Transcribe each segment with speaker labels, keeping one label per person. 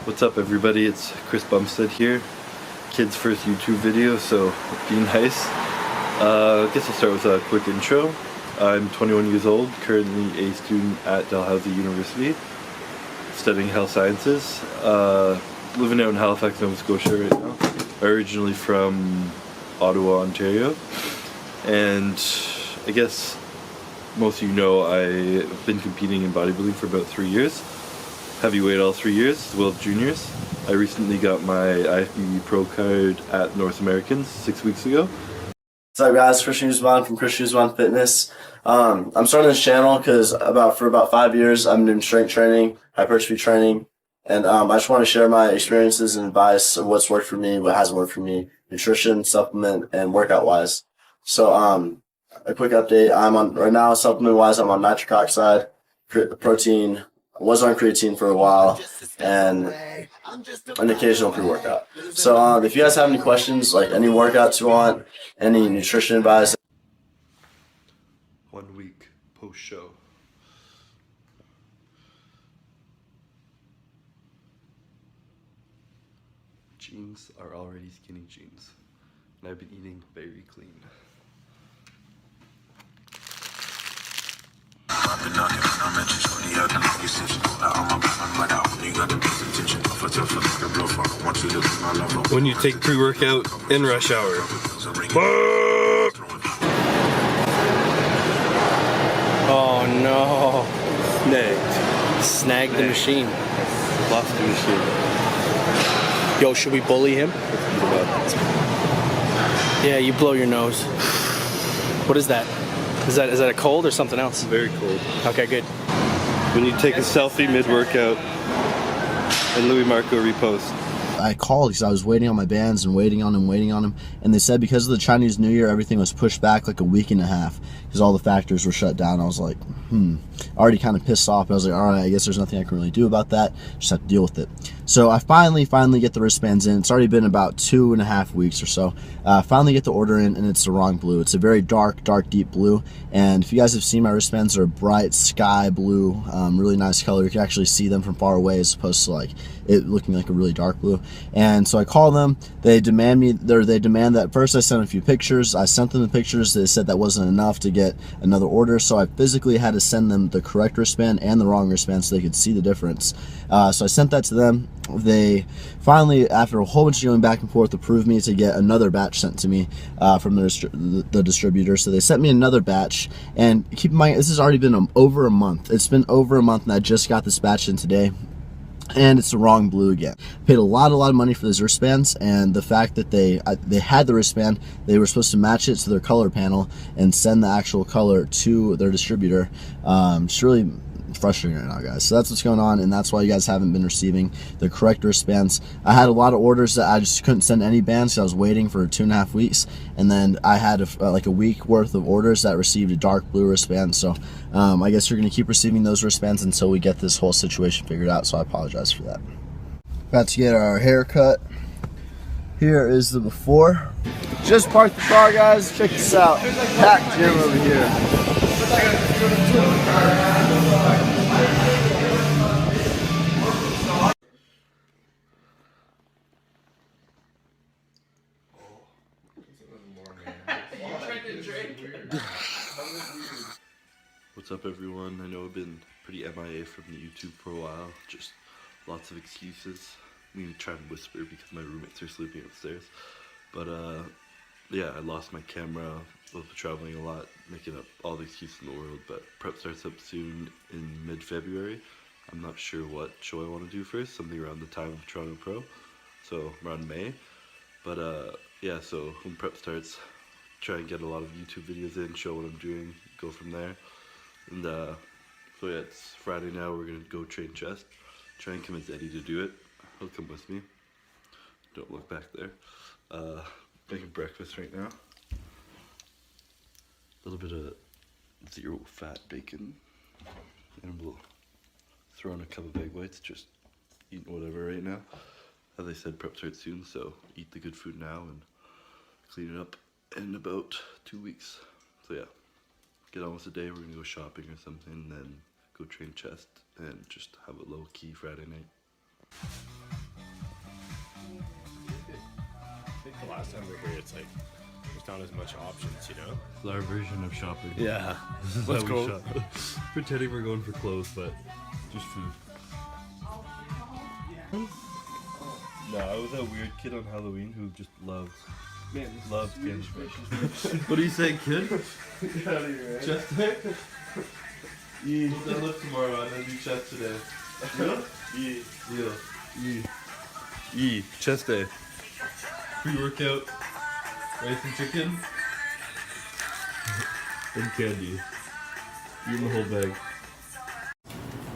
Speaker 1: What's up everybody, it's Chris Bumstead here. Kid's first YouTube video, so be nice. I guess I'll start with a quick intro. I'm 21 years old, currently a student at Dalhousie University, studying health sciences. Living out in Halifax, Nova Scotia right now. Originally from Ottawa, Ontario. And I guess most of you know I've been competing in bodybuilding for about 3 years. Heavyweight all 3 years, as well as juniors. I recently got my IFBB Pro card at North Americans 6 weeks ago.
Speaker 2: What's up guys, Guzman from Guzman Fitness. I'm starting this channel because for about 5 years I've been doing strength training, hypertrophy training, and I just want to share my experiences and advice of what's worked for me, what hasn't worked for me, nutrition, supplement, and workout wise. So a quick update, right now supplement wise I'm on nitric oxide, protein. I was on creatine for a while, and an occasional pre-workout. So if you guys have any questions, like any workouts you want, any nutrition advice.
Speaker 1: 1 week post-show. Jeans are already skinny jeans, and I've been eating very clean. When you take pre-workout in rush hour.
Speaker 3: Oh no.
Speaker 1: Snagged.
Speaker 3: Snagged the machine.
Speaker 1: Lost the machine.
Speaker 3: Yo, should we bully him? Yeah, you blow your nose. What is that? Is that a cold or something else?
Speaker 1: Very cold.
Speaker 3: Okay, good.
Speaker 1: When you take a selfie mid-workout and Louis Marco repost.
Speaker 2: I called because I was waiting on my bands and waiting on them, and they said because of the Chinese New Year, everything was pushed back like a week and a half because all the factories were shut down. I was like, already kind of pissed off. But I was like, all right, I guess there's nothing I can really do about that. Just have to deal with it. So I finally get the wristbands in. It's already been about 2.5 weeks or so. Finally get the order in, and it's the wrong blue. It's a very dark, deep blue. And if you guys have seen my wristbands, they're a bright sky blue, really nice color. You can actually see them from far away as opposed to like it looking like a really dark blue. And so I call them. They demand that first I sent a few pictures. I sent them the pictures. They said that wasn't enough to get another order, so I physically had to send them the correct wristband and the wrong wristband so they could see the difference. So I sent that to them. They finally, after a whole bunch of going back and forth, approved me to get another batch sent to me from the distributor. So they sent me another batch, and keep in mind this has already been over a month. It's been over a month, and I just got this batch in today. And it's the wrong blue again. Paid a lot of money for these wristbands, and the fact that they had the wristband, they were supposed to match it to their color panel and send the actual color to their distributor. It's really frustrating right now, guys. So that's what's going on, and that's why you guys haven't been receiving the correct wristbands. I had a lot of orders that I just couldn't send any bands because I was waiting for 2.5 weeks, and then I had like a week worth of orders that received a dark blue wristband. So I guess you're going to keep receiving those wristbands until we get this whole situation figured out, so I apologize for that. About to get our haircut. Here is the before. Just parked the car, guys. Check this out. Packed gym over here.
Speaker 1: What's up everyone? I know I've been pretty MIA from the YouTube for a while, just lots of excuses. I'm gonna try and whisper because my roommates are sleeping upstairs. But yeah, I lost my camera, was traveling a lot, making up all the excuses in the world, but prep starts up soon in mid-February. I'm not sure what show I want to do first, something around the time of Toronto Pro, so around May. But yeah, so when prep starts, try and get a lot of YouTube videos in, show what I'm doing, go from there. And so yeah, it's Friday now, we're gonna go train chest, try and convince Eddie to do it. He'll come with me, don't look back there. Making breakfast right now. A little bit of zero fat bacon, and we'll throw in a cup of egg whites, just eating whatever right now. As I said, prep starts soon, so eat the good food now and clean it up in about 2 weeks. So yeah, get on with the day. We're gonna go shopping or something, then go train chest and just have a low-key Friday night.
Speaker 4: think the last time we were here, it's like there's not as much options, you know.
Speaker 1: It's our version of shopping.
Speaker 4: Yeah.
Speaker 1: This is
Speaker 4: Let's
Speaker 1: how
Speaker 4: go.
Speaker 1: we shop. Pretending we're going for clothes, but just food. No, I was that weird kid on Halloween who just loved candy. What do you say, kid? Get out of here, chest day? We'll deadlift tomorrow and then do chest today. Yeah. Chest day. Pre-workout. Rice and chicken. And candy. Eating the whole bag.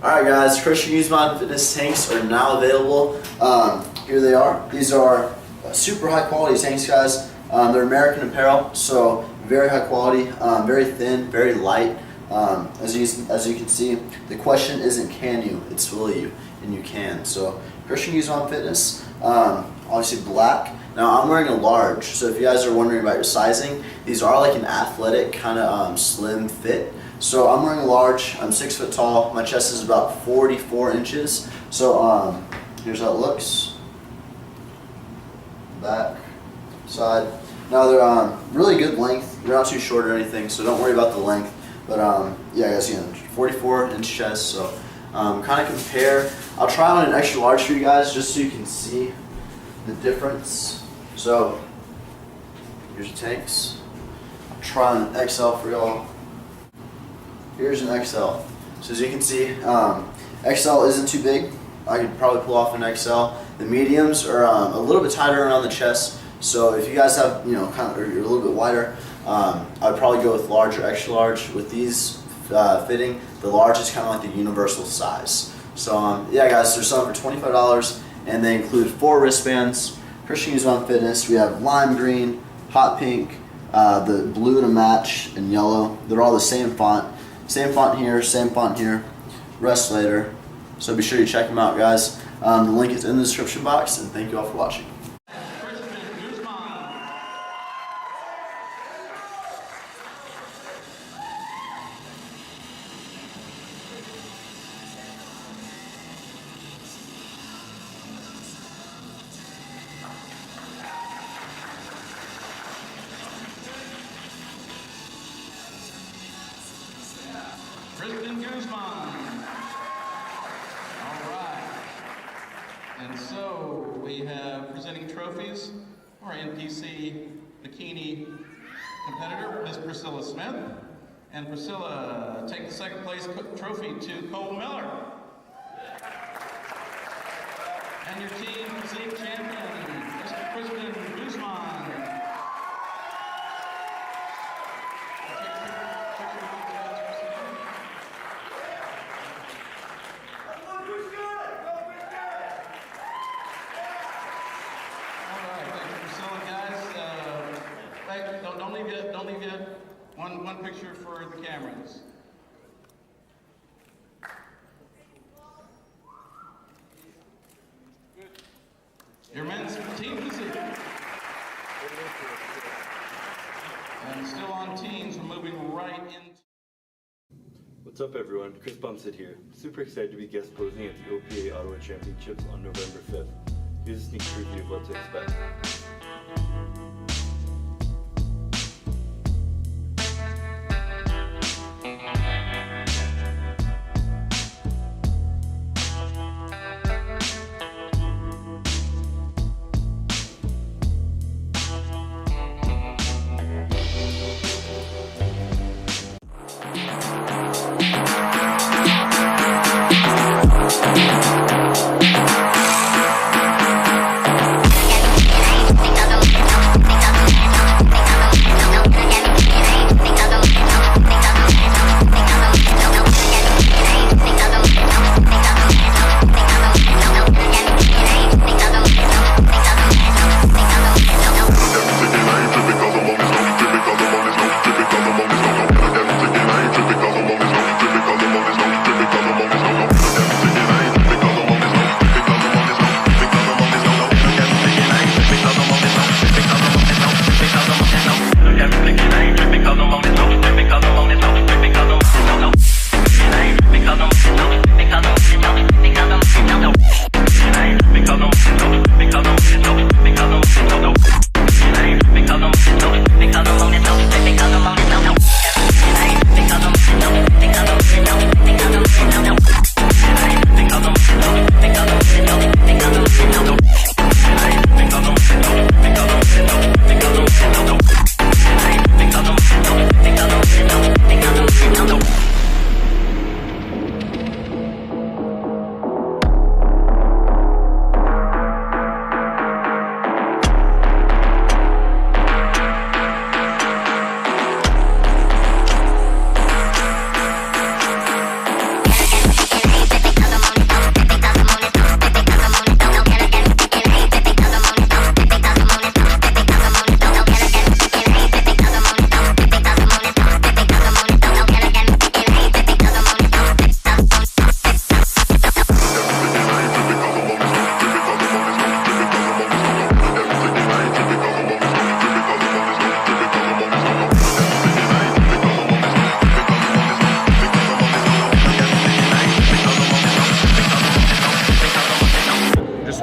Speaker 2: Alright guys, Christian Guzman fitness tanks are now available. Here they are. These are super high quality tanks, guys. They're American apparel, so very high quality, very thin, very light. As you can see, the question isn't can you, it's will you, and you can. So Christian Guzman Fitness, obviously black. Now I'm wearing a large, so if you guys are wondering about your sizing, these are like an athletic kind of slim fit. So I'm wearing a large. I'm 6 foot tall. My chest is about 44 inches. So here's how it looks. Back, side. Now they're really good length. They're not too short or anything, so don't worry about the length. But yeah, guys, 44-inch chest. So kind of compare. I'll try on an extra large for you guys just so you can see the difference. So here's your tanks. I'll try on an XL for y'all. Here's an XL. So as you can see, XL isn't too big. I could probably pull off an XL. The mediums are a little bit tighter around the chest. So if you guys have, or you're a little bit wider, I'd probably go with large or extra large. With these fitting, the large is kind of like the universal size. So yeah, guys, they're selling for $25, and they include 4 wristbands. Christian Guzman Fitness. We have lime green, hot pink, the blue to match, and yellow. They're all the same font. Same font here, rest later. So be sure you check them out, guys. The link is in the description box, and thank you all for watching.
Speaker 5: Christian Guzman. All right. And so we have presenting trophies, our NPC bikini competitor, Miss Priscilla Smith. And Priscilla, take the second place trophy to Cole Miller. And your team physique champion, Mr. Christian Guzman. Don't leave yet. One picture for the cameras. Your men's team physique. And still on teams, we're moving right into.
Speaker 1: What's up, everyone? Chris Bumstead here. Super excited to be guest posing at the OPA Ottawa Championships on November 5th. Here's a sneak preview of what to expect.
Speaker 6: Think I'll go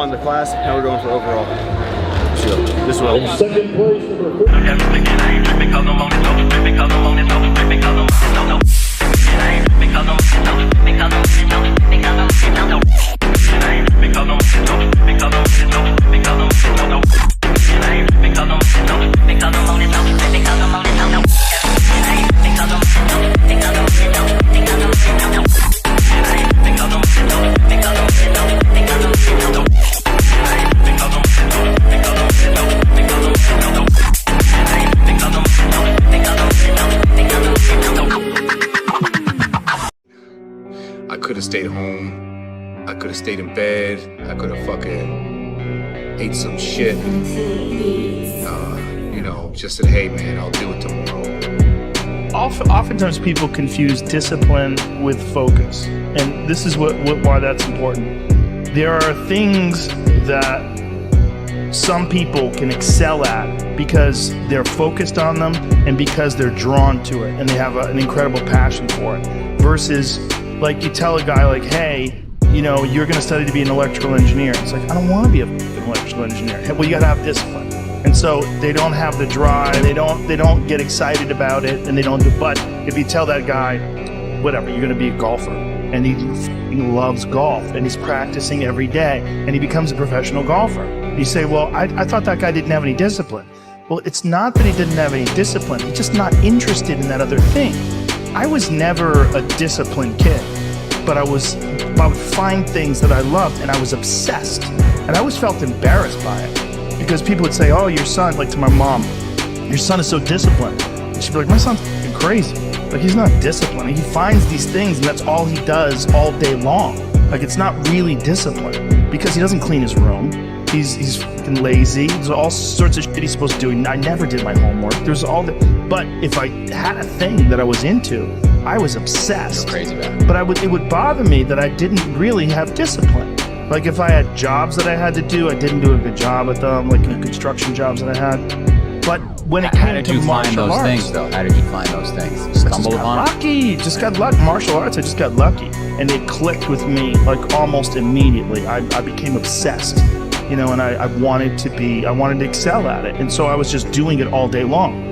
Speaker 6: won the class. Now we're going for overall. So, this will.
Speaker 7: Second place, number
Speaker 8: I could have stayed home. I could have stayed in bed. I could have fucking ate some shit. You know, just said, hey man, I'll do it tomorrow.
Speaker 9: Oftentimes people confuse discipline with focus, and this is why that's important. There are things that some people can excel at because they're focused on them and because they're drawn to it and they have an incredible passion for it, versus like you tell a guy like, hey, you know, you're going to study to be an electrical engineer. It's like, I don't want to be an electrical engineer. Well, you got to have discipline. And so they don't have the drive, they don't get excited about it, and they don't do. But if you tell that guy, whatever, you're going to be a golfer, and he loves golf, and he's practicing every day, and he becomes a professional golfer. You say, well, I thought that guy didn't have any discipline. Well, it's not that he didn't have any discipline. He's just not interested in that other thing. I was never a disciplined kid, but I would find things that I loved, and I was obsessed. And I always felt embarrassed by it, because people would say, oh, your son, like to my mom, your son is so disciplined. And she'd be like, my son's fucking crazy. Like, he's not disciplined. He finds these things, and that's all he does all day long. Like, it's not really discipline, because he doesn't clean his room. He's fucking lazy. There's all sorts of shit he's supposed to do. I never did my homework. There's all the, but if I had a thing that I was into, I was obsessed.
Speaker 6: You're crazy about it.
Speaker 9: But it would bother me that I didn't really have discipline. Like if I had jobs that I had to do, I didn't do a good job at them, like construction jobs that I had. But when it came to martial arts,
Speaker 6: things, though? How did you find those things? Stumble upon them?
Speaker 9: Lucky. Just got lucky. Martial arts, I just got lucky. And it clicked with me like almost immediately. I became obsessed, you know, and I wanted to excel at it. And so I was just doing it all day long.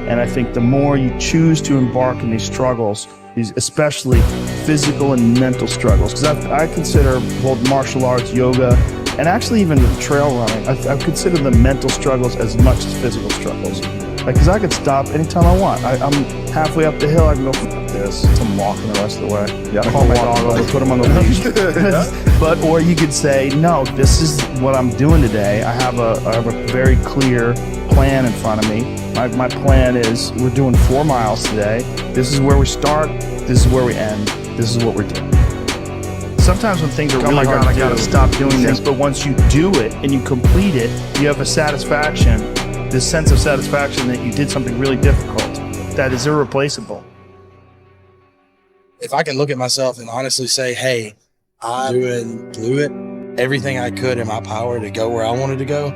Speaker 9: And I think the more you choose to embark in these struggles, these especially physical and mental struggles, because I consider both martial arts, yoga, and actually even trail running, I consider the mental struggles as much as physical struggles. Like, because I could stop anytime I want. I'm halfway up the hill, I can go, fuck this, so I'm walking the rest of the way. Yeah, call my dog over, put him on the leash. But, or you could say, no, this is what I'm doing today. I have a very clear plan in front of me. My plan is, we're doing 4 miles today. This is where we start, this is where we end, this is what we're doing. Sometimes when things are really hard, I gotta stop doing this, but once you do it and you complete it, you have a satisfaction, this sense of satisfaction that you did something really difficult that is irreplaceable.
Speaker 10: If I can look at myself and honestly say, hey, I blew it, everything I could in my power to go where I wanted to go,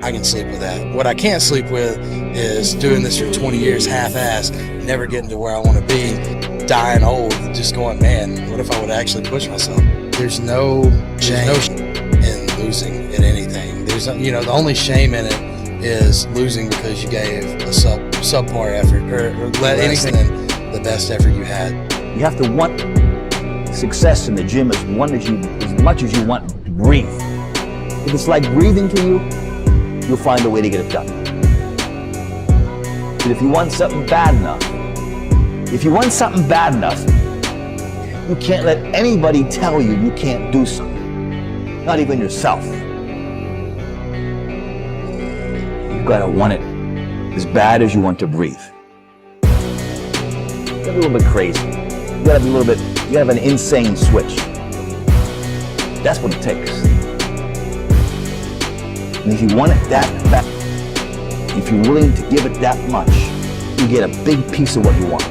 Speaker 10: I can sleep with that. What I can't sleep with is doing this for 20 years half-assed, never getting to where I want to be, dying old, just going, man, what if I would actually push myself? There's no shame in losing at anything. There's, you know, the only shame in it is losing because you gave a subpar effort or let anything than the best effort you had.
Speaker 11: You have to want success in the gym as much as you want to breathe. If it's like breathing to you, you'll find a way to get it done. But if you want something bad enough, you can't let anybody tell you you can't do something. Not even yourself. You've got to want it as bad as you want to breathe. You gotta be a little bit crazy. You gotta have an insane switch. That's what it takes. And if you want it that bad, if you're willing to give it that much, you get a big piece of what you want.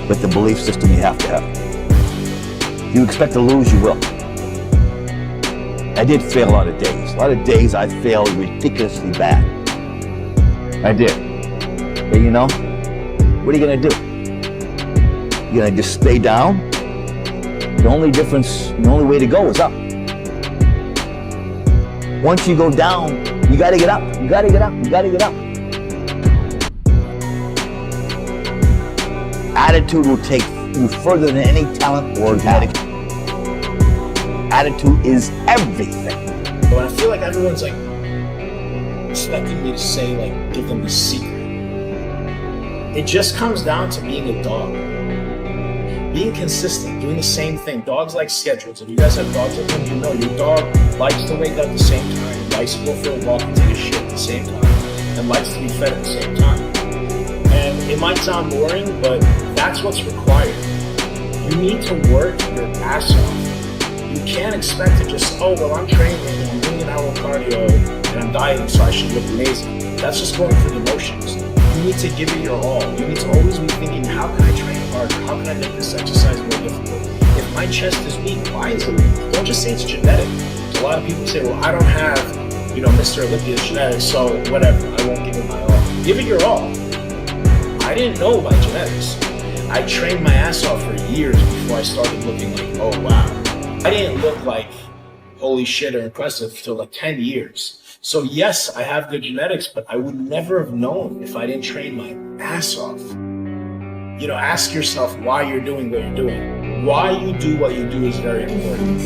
Speaker 11: But the belief system you have to have. If you expect to lose, you will. I did fail a lot of days. A lot of days I failed ridiculously bad. I did. But you know, what are you gonna do? You gonna just stay down? The only difference, the only way to go is up. Once you go down, you gotta get up. You gotta get up. You gotta get up. Attitude will take you further than any talent or talent. Attitude is everything.
Speaker 7: But I feel like everyone's like expecting me to say, like, give them the secret. It just comes down to being a dog. Being consistent, doing the same thing. Dogs like schedules. If you guys have dogs at home, you know your dog likes to wake up at the same time, likes to go for a walk and take a shit at the same time, and likes to be fed at the same time. And it might sound boring, but that's what's required. You need to work your ass off. You can't expect to just, oh, well, I'm training and I'm doing an hour of cardio and I'm dieting, so I should look amazing. That's just going through the motions. You need to give it your all. You need to always be thinking, how can I train harder? How can I make this exercise more difficult? If my chest is weak, why is it weak? Don't just say it's genetic. A lot of people say, well, I don't have, Mr. Olympia's genetics, so whatever, I won't give it my all. Give it your all. I didn't know my genetics. I trained my ass off for years before I started looking like, oh wow. I didn't look like holy shit or impressive till like 10 years. So yes, I have good genetics, but I would never have known if I didn't train my ass off. Ask yourself why you're doing what you're doing. Why you do what you do is very important.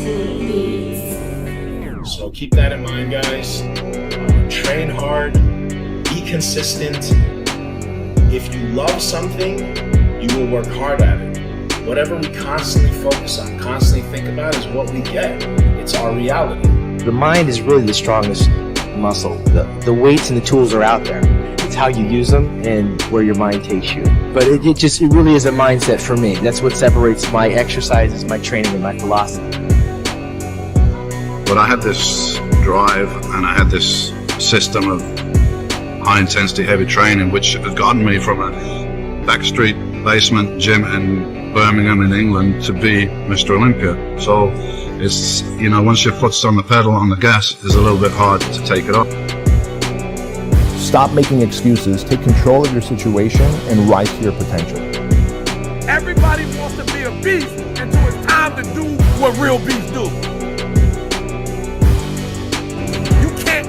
Speaker 7: So keep that in mind, guys. Train hard, be consistent. If you love something, you will work hard at it. Whatever we constantly focus on, constantly think about is what we get. It's our reality.
Speaker 12: The mind is really the strongest muscle. The weights and the tools are out there. It's how you use them and where your mind takes you. But it really is a mindset for me. That's what separates my exercises, my training, and my philosophy.
Speaker 13: But I had this drive and I had this system of high intensity, heavy training, which had gotten me from a backstreet basement gym in Birmingham in England to be Mr. Olympia. So it's, once your foot's on the pedal, on the gas, it's a little bit hard to take it off.
Speaker 6: Stop making excuses, take control of your situation, and rise to your potential.
Speaker 14: Everybody wants to be a beast until it's time to do what real beasts do.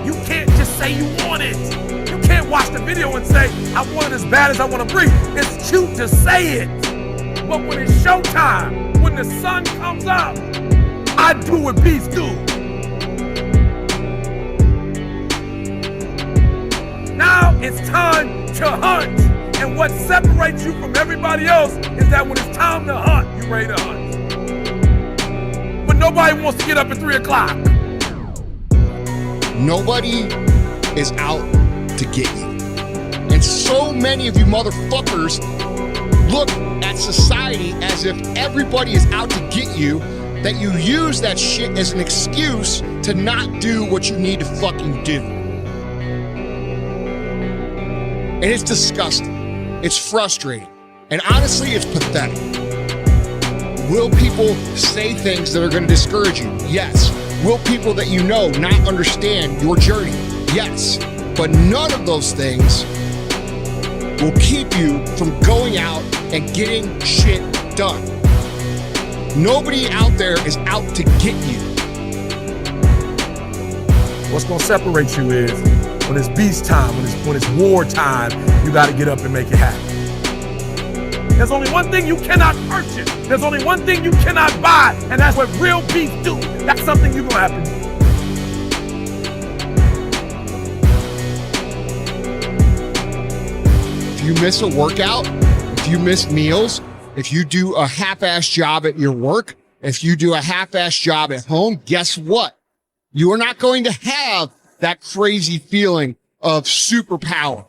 Speaker 14: You can't just say you want it. You can't watch the video and say, I want it as bad as I want to breathe. It's cute to say it. But when it's showtime, when the sun comes up, I do what beasts do. Now it's time to hunt. And what separates you from everybody else is that when it's time to hunt, you're ready to hunt. But nobody wants to get up at 3 o'clock.
Speaker 15: Nobody is out to get you. And so many of you motherfuckers look at society as if everybody is out to get you, that you use that shit as an excuse to not do what you need to fucking do. And it's disgusting. It's frustrating. And honestly, it's pathetic. Will people say things that are going to discourage you? Yes. Will people that you know not understand your journey? Yes. But none of those things will keep you from going out and getting shit done. Nobody out there is out to get you.
Speaker 14: What's gonna separate you is when it's beast time, when it's war time, you gotta get up and make it happen. There's only one thing you cannot purchase. There's only one thing you cannot buy, and that's what real beasts do. That's something you're gonna have to do.
Speaker 15: If you miss a workout, if you miss meals, if you do a half-ass job at your work, if you do a half-ass job at home, guess what? You are not going to have that crazy feeling of superpower.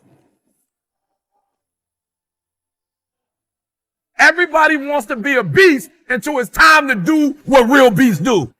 Speaker 14: Everybody wants to be a beast until it's time to do what real beasts do.